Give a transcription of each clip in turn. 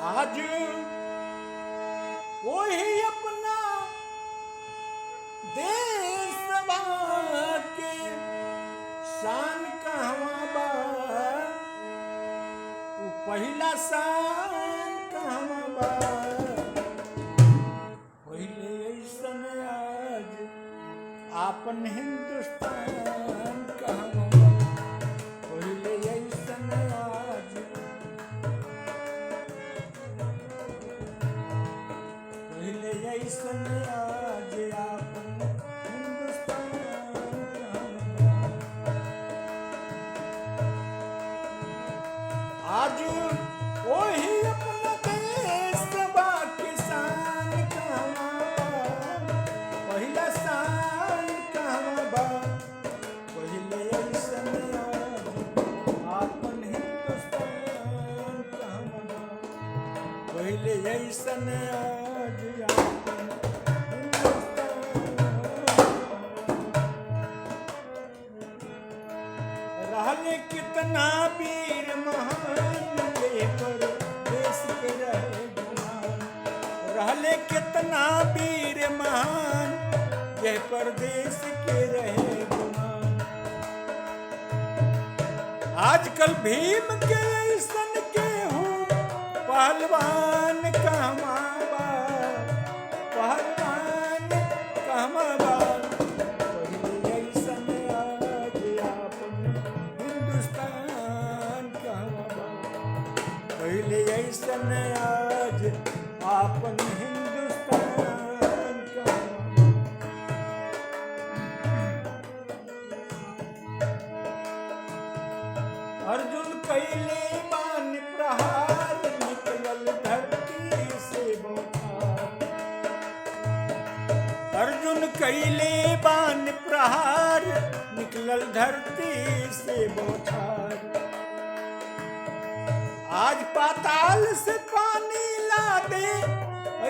आज वही अपना देश के शान कहवा बा, उ पहिला शान कहवा बा। पहिले ऐसन आज आपन हिंदुस्तान कहवा बा, पहिले ऐसन आज, पहिले ऐसन आज आपन हिंदुस्तान कहवा बा। आज वही अपना देश बा किसान कहवा बा, पहिला शान कहवा बा। पहिले ऐसन आज आपन हिंदुस्तान कहवा बा, पहिले ऐसन आज आपन रहले कितना वीर महान पर देश के रहे गुमान, रहले कितना वीर महान यह परदेश के रहे गुमान। आजकल भीम के ऐसन के हूँ पहलवान कहवा बा, पहलवान कहवा बा। पहिले ऐसन आज आपन हिंदुस्तान कहवा बा, पहिले ऐसन आज आपन हिंदुस्तान कहवा बा। अर्जुन कैले बान प्रहार निकलल धरती से बौछार, अर्जुन कैले बान प्रहार निकलल धरती से बौछार। आज पाताल से पानी ला दे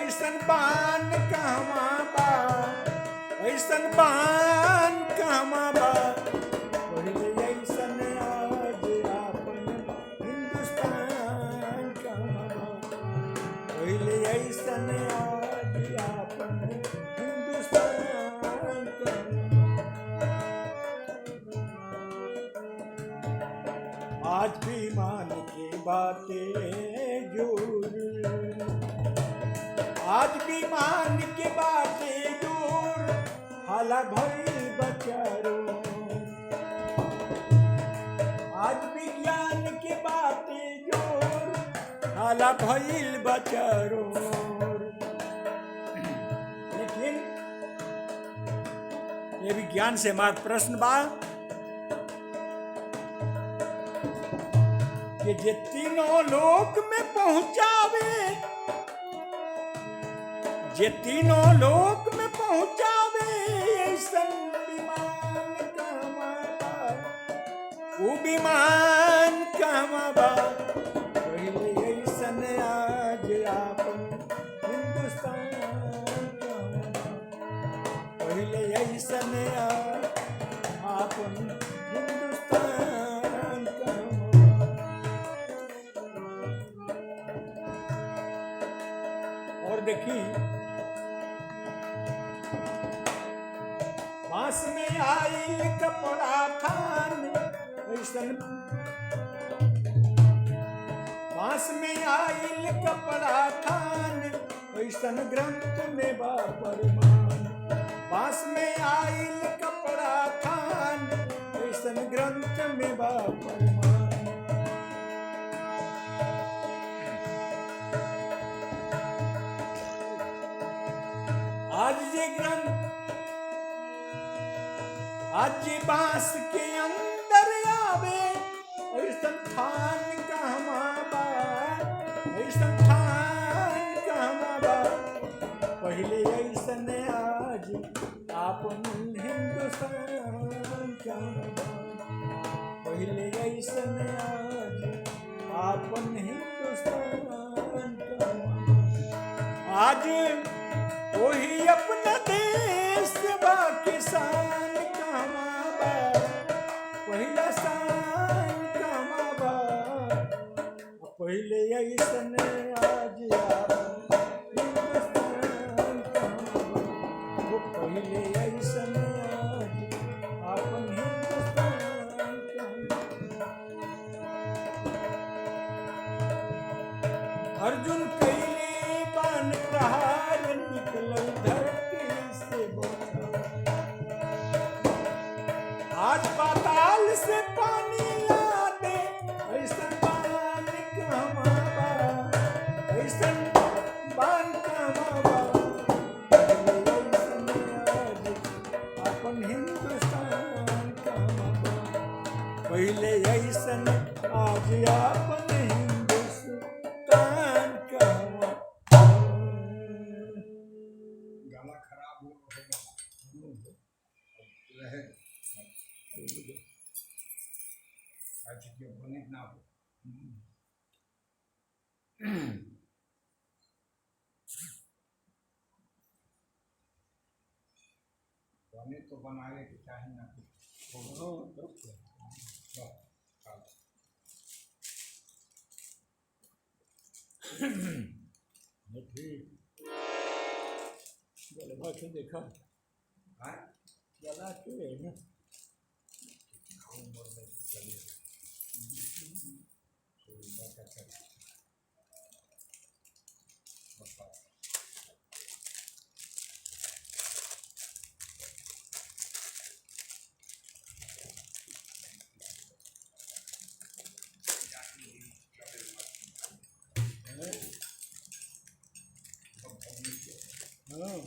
ऐसन बान कहवा बा, ऐसन बान कहवा बा। पहिले ऐसन आज आपन हिंदुस्तान कहवा बा, पहिले ऐसन आज आपन हिंदुस्तान कहवा बा। आज भी मान के बातें जोर, आज भी मान के बातें जोर हाला भइल बचारो। आज विज्ञान के बातें जोर हाला भइल बचारो। लेकिन ये विज्ञान से हमारा प्रश्न बा कि जे तीनों लोक में पहुंचावे, जे तीनों लोक में पहुंचावे ऐसन विमान कहवा बा, उ विमान कहवा बा। पहिले ऐसन आज आपन हिंदुस्तान कहवा बा, पहिले ऐसन आज आपन हिंदुस्तान कहवा बा। और देखी बांस में आइल कपड़ा खान ऐसन, बांस में आइल कपड़ा खान ऐसन ग्रंथ में बा परमान। बांस में आइल कपड़ा खान ऐसन ग्रंथ में बा परमान। आज ये ग्रंथ, आज ये बांस के अंदर आवे ऐसन थान कहवा बा, ऐसन थान कहवा बा। पहिले ऐसन आज आपन हिंदुस्तान कहवा बा, पहिले ऐसन आज आपन हिंदुस्तान कहवा बा। आज वही अपना देश बा किसान कहवा बा, पहिला शान कहवा बा। पहले ऐसन आज आपन हिंदुस्तान कहाँ वो पहले ऐसन आज आपन हिंदुस्तान कहाँ अर्जुन कैले बाण प्रहार निकलल धरती से बौछार आज पाताल से पानी ला दे ऐसन बाण कहवा बा ऐसन बाण कहवा बा ऐसन आज अपन हिंदुस्तान कहवा बा पहले ऐसन आज अपन हिंदुस्तान कहवा गाना खराब हो रहे आज के बनित ना हो बने तो बनाए के चाहे ना गलबा के देखा हाँ गला के है ना हाँ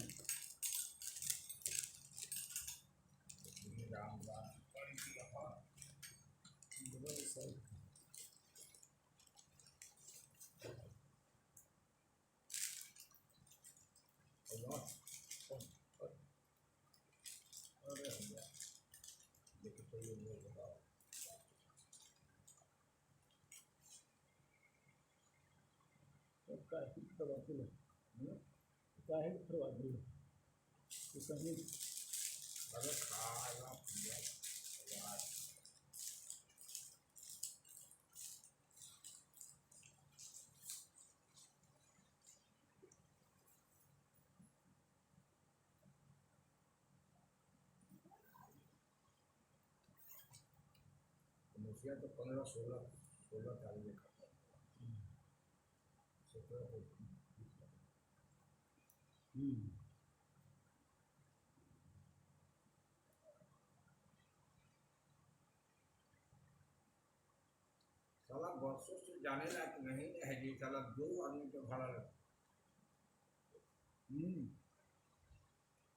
काहे करवा दिया तो कहीं अरे खाना पिया यार मुखिया तो 15-16 तारीख में खाता है 17 को साला बरसों से जाने लायक नहीं है जी साला 2 आदमी का भाड़ा लगा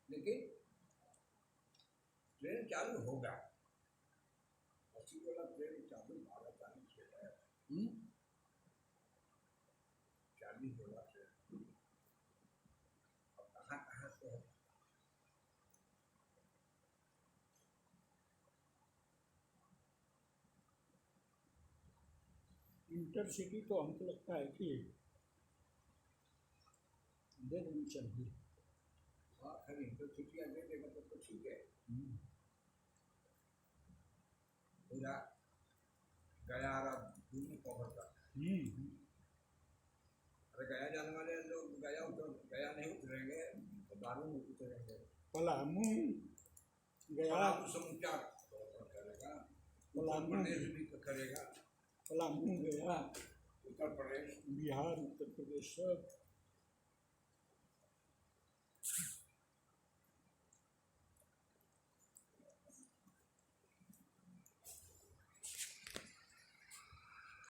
लेकिन ट्रेन चालू होगा 80 वाला ट्रेन चालू 12 तारीख से है 40 वाला ट्रेन अब कहाँ से है इंटरसिटी तो हमको लगता है कि दे देनी चाहिए हाँ खैर इंटरसिटी आ दे देगा तो ठीक है पूरा गया दूर पहुँचता अरे गया जाने वाले लोग गया नहीं उतरेंगे तो दारू में उतरेंगे पलामू गया समूचा करेगा पलामू प्रदेश भी करेगा पलामू गया उत्तर प्रदेश बिहार उत्तर प्रदेश सब